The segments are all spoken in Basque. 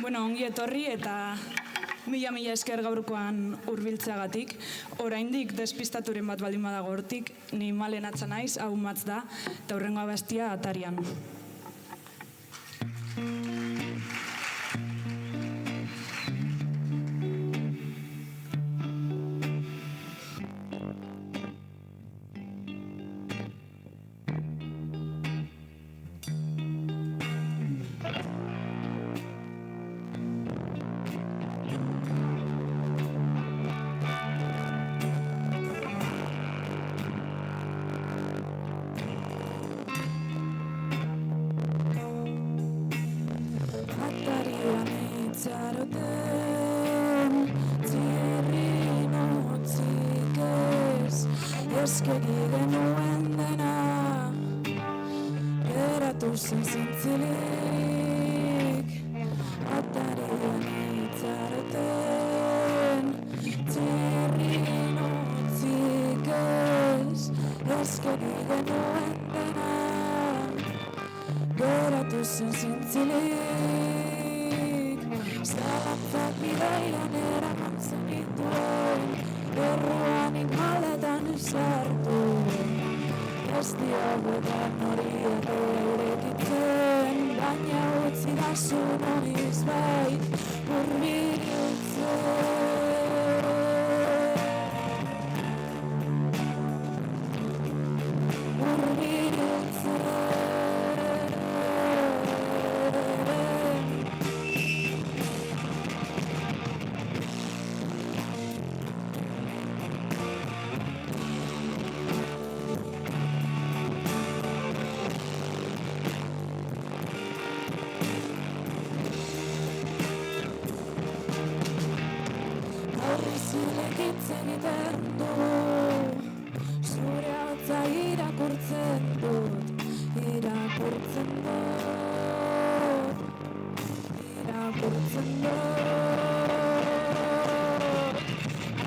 Bueno, ongi etorri eta mila esker gaurkoan hurbiltzeagatik. Oraindik despistaturen bat baldin badago hortik, ni Malen Atza naiz, hau Matz da, eta hurrengo abestia Atarian. itxaroten, zirrin utzik ez, eskegi genuen dena, geratu zen zintzilik, atarian itxaroten, zirrin utzik ez, eskegi genuen dena, geratu zen zintzilik, zalantzak bideian eraman zenituen, erruanik maletan sartu, ez diogudan hori atea irekitzen, baina utzi da zu noiz bait zilegitzen egiten du, zure hotza irakurtzen dut, irakurtzen dut, irakurtzen dut,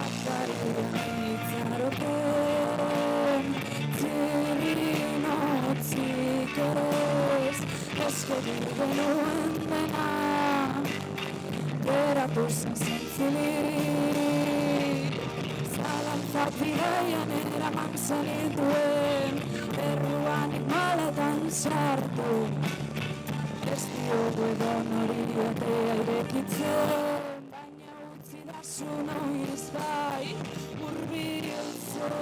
atarian itxaroten, zirrin otzik ez, eskegi genuen dena, geratu zen zintzilik, zalantzak bideian eraman zenituen, erruanik maletan sartu, ez diogu edon hori atea irekitzen, baina utzi da zu noiz bait hurbiltzen.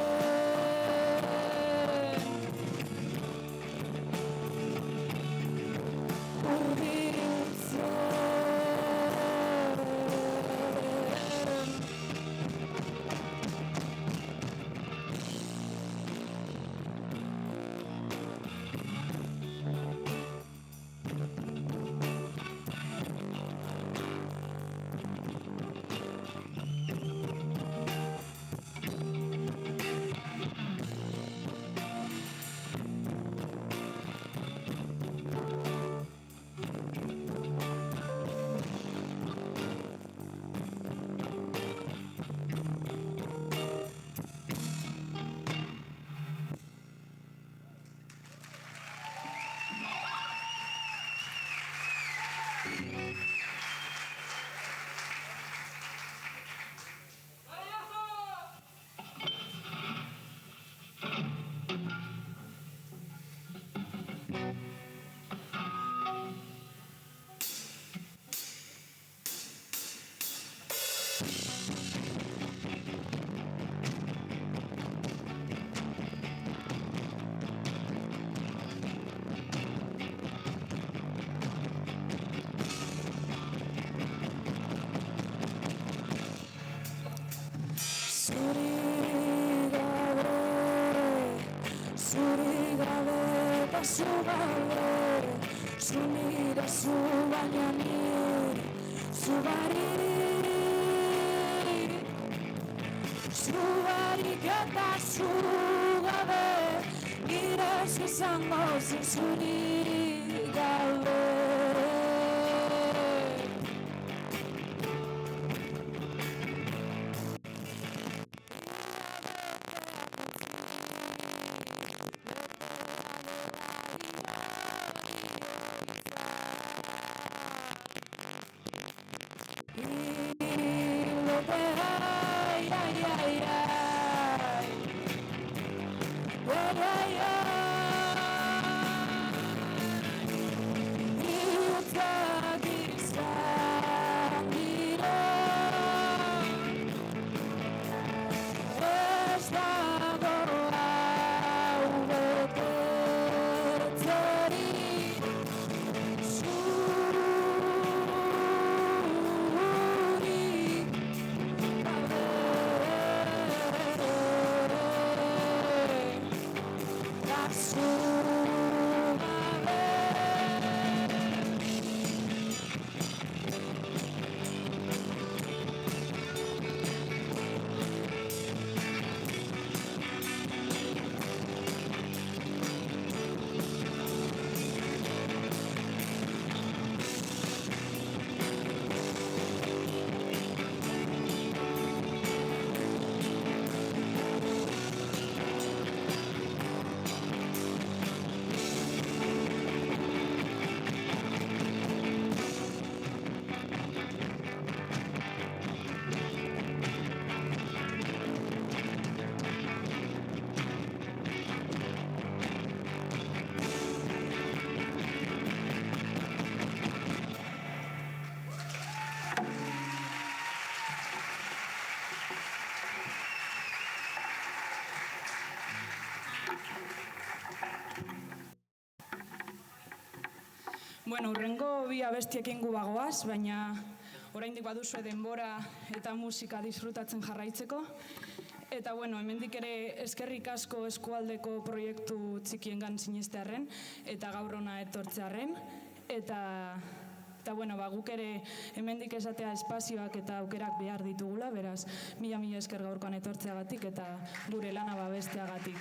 Zuri gabe eta zu gabe, zu nire zu baina nire, zu barik, zu barik eta zu gabe, irez izango zen zuri gabe. Bueno, urrengo bi abestiekin gu bagoaz, baina oraindik baduzue denbora eta musika disfrutatzen jarraitzeko. Eta bueno, hemendik ere eskerrik asko eskualdeko proiektu txikiengan sinestearren eta gaur hona etortzearren. Eta bueno, guk ere hemendik esatea espazioak eta aukerak behar ditugula, beraz, mila esker gaurkoan etortzeagatik eta gure lana babesteagatik.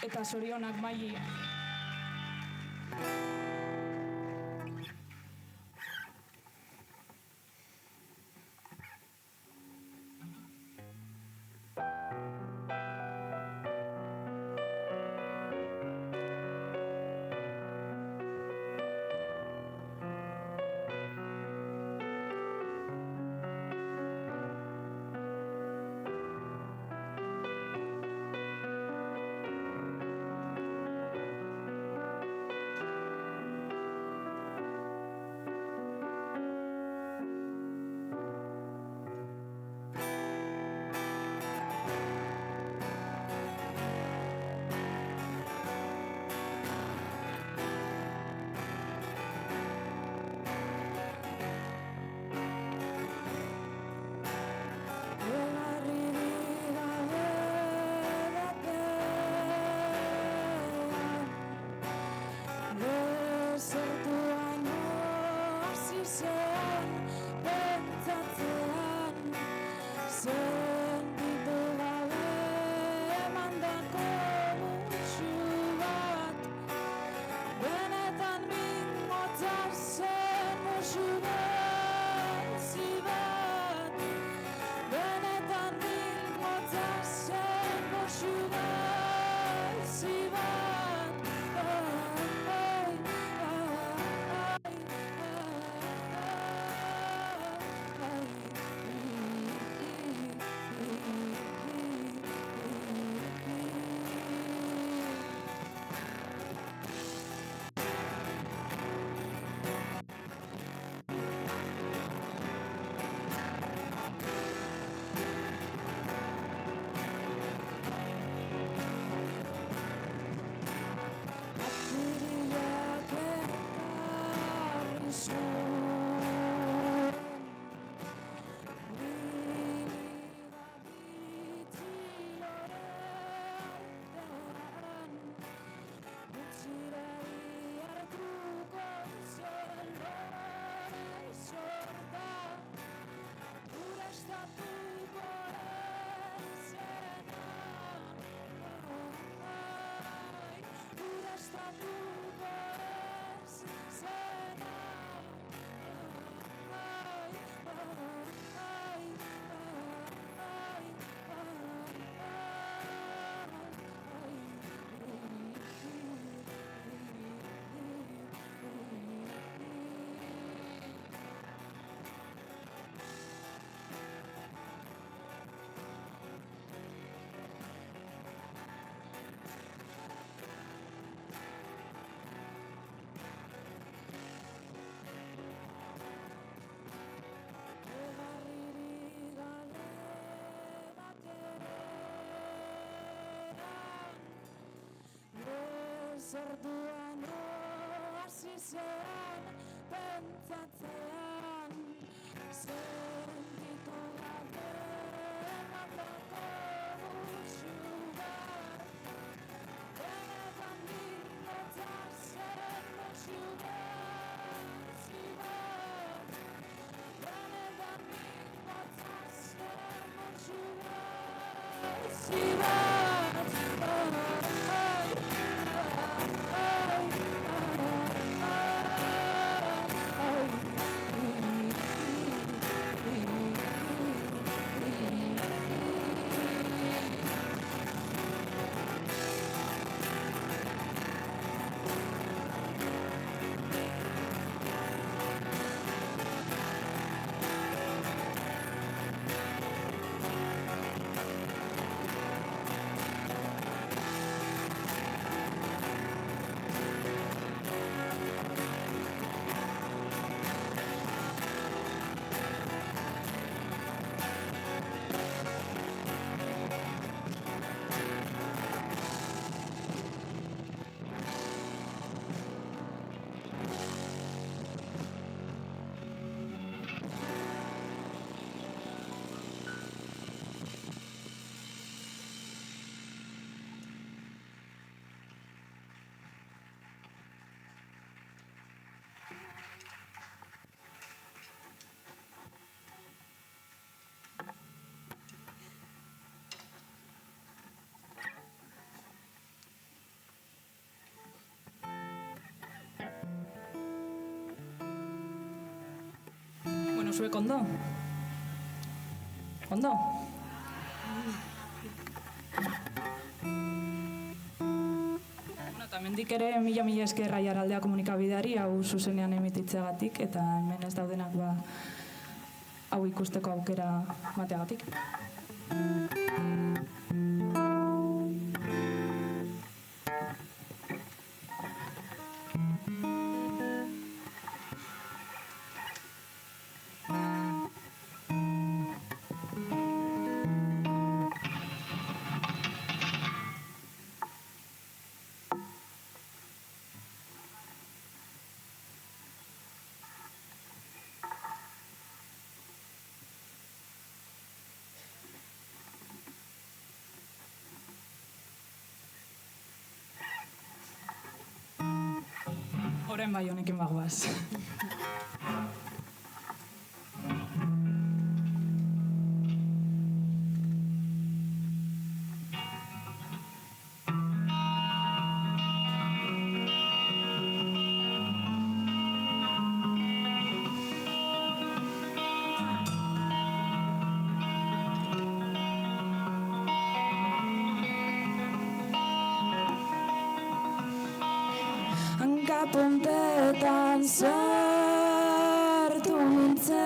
Eta zorionak Maili. Zorduan hasi zen pentsatzean sentitu gabe emandako gutxi bat benetan minotza zen gutxi bat benetan minotza zen gutxi bat Zuek ondo? Ondo? Bueno, eta hemendik ere mila esker Aiaraldea komunikabideari hau zuzenean emititzeagatik eta hemen ez daudenak hau ikusteko aukera mateagatik. Orain bai honekin bagoaz. Puntetan sartu nintzen,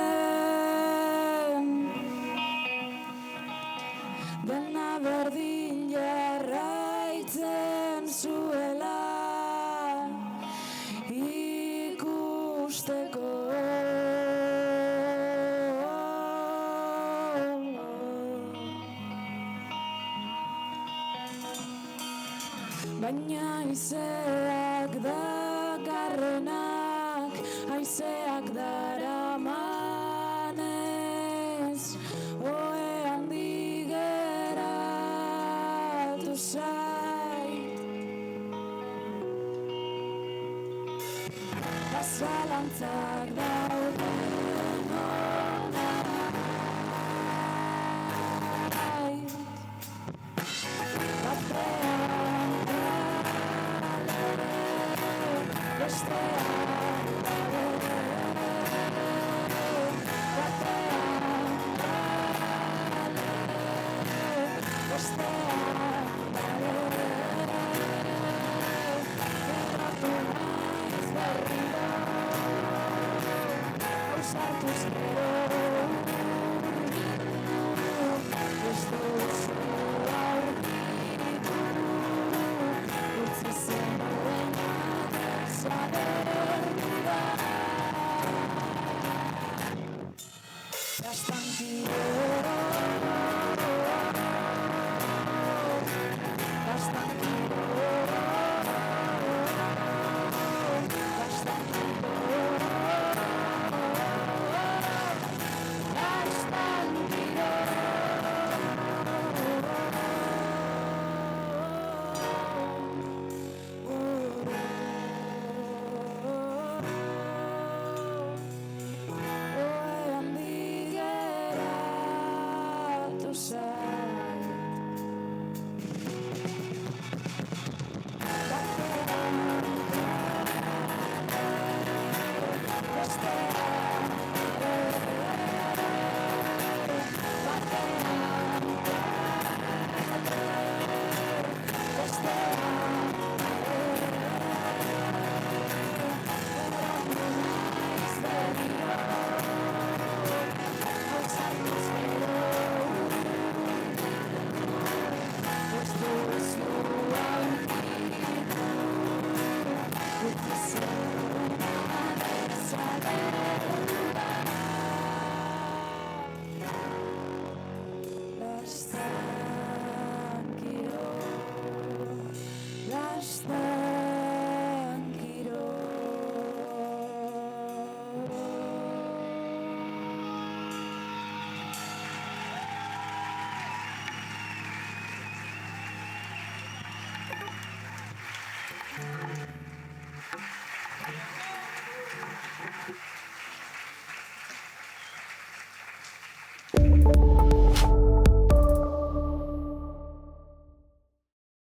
dena berdin jarraitzen zuela ikusteko. Baina haizeak dakarrenak, haizeak daramanez, ohe handi geratu zait. Zalantzak dauden onait, batean bestean geratu naiz berriro, ausartuz gero ez duzu aurkitu, utzi zenuen Stay